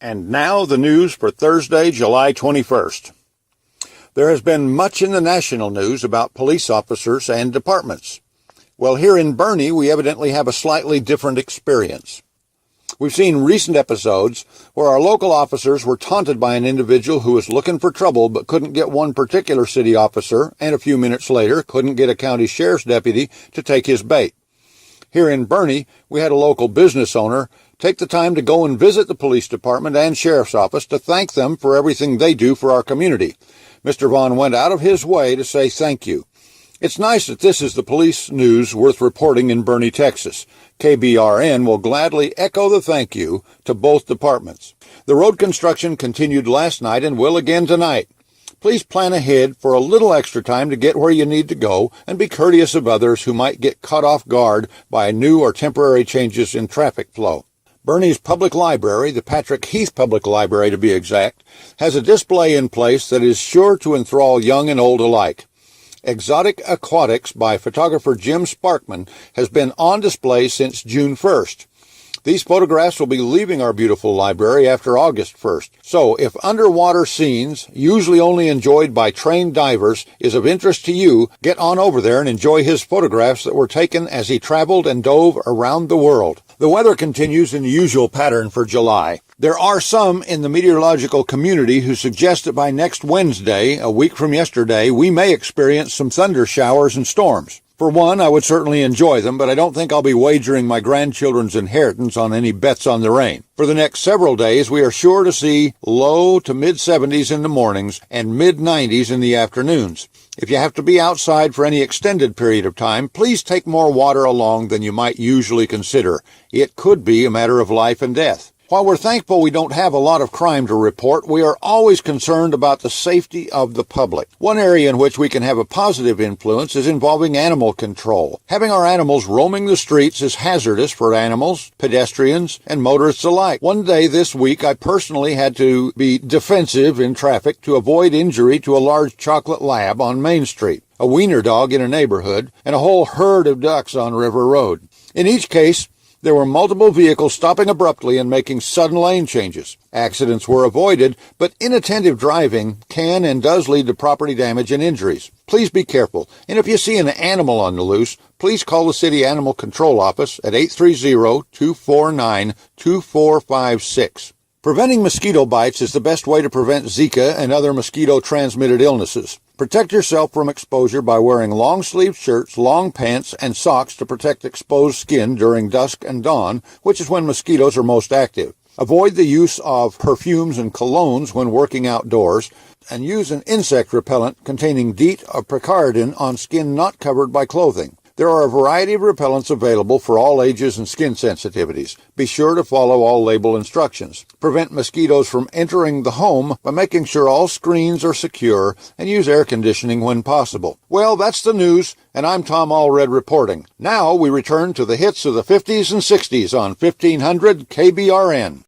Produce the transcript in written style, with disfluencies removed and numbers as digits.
And now the news for Thursday, July 21st. There has been much in the national news about police officers and departments. Well, here in Boerne, we evidently have a slightly different experience. We've seen recent episodes where our local officers were taunted by an individual who was looking for trouble but couldn't get one particular city officer, and a few minutes later couldn't get a county sheriff's deputy to take his bait. Here in Boerne, we had a local business owner take the time to go and visit the police department and sheriff's office to thank them for everything they do for our community. Mr. Vaughn went out of his way to say thank you. It's nice that this is the police news worth reporting in Boerne, Texas. KBRN will gladly echo the thank you to both departments. The road construction continued last night and will again tonight. Please plan ahead for a little extra time to get where you need to go and be courteous of others who might get caught off guard by new or temporary changes in traffic flow. Boerne's public library, the Patrick Heath Public Library to be exact, has a display in place that is sure to enthrall young and old alike. Exotic Aquatics by photographer Jim Sparkman has been on display since June 1st. These photographs will be leaving our beautiful library after August 1st. So if underwater scenes, usually only enjoyed by trained divers, is of interest to you, get on over there and enjoy his photographs that were taken as he traveled and dove around the world. The weather continues in the usual pattern for July. There are some in the meteorological community who suggest that by next Wednesday, a week from yesterday, we may experience some thunder showers and storms. For one, I would certainly enjoy them, but I don't think I'll be wagering my grandchildren's inheritance on any bets on the rain. For the next several days, we are sure to see low to mid-70s in the mornings and mid-90s in the afternoons. If you have to be outside for any extended period of time, please take more water along than you might usually consider. It could be a matter of life and death. While we're thankful we don't have a lot of crime to report, we are always concerned about the safety of the public. One area in which we can have a positive influence is involving animal control. Having our animals roaming the streets is hazardous for animals, pedestrians, and motorists alike. One day this week, I personally had to be defensive in traffic to avoid injury to a large chocolate lab on Main Street, a wiener dog in a neighborhood, and a whole herd of ducks on River Road. In each case, there were multiple vehicles stopping abruptly and making sudden lane changes. Accidents were avoided, but inattentive driving can and does lead to property damage and injuries. Please be careful, and if you see an animal on the loose, please call the City Animal Control Office at 830-249-2456. Preventing mosquito bites is the best way to prevent Zika and other mosquito-transmitted illnesses. Protect yourself from exposure by wearing long-sleeved shirts, long pants, and socks to protect exposed skin during dusk and dawn, which is when mosquitoes are most active. Avoid the use of perfumes and colognes when working outdoors, and use an insect repellent containing DEET or picaridin on skin not covered by clothing. There are a variety of repellents available for all ages and skin sensitivities. Be sure to follow all label instructions. Prevent mosquitoes from entering the home by making sure all screens are secure and use air conditioning when possible. Well, that's the news, and I'm Tom Allred reporting. Now we return to the hits of the 50s and 60s on 1500 KBRN.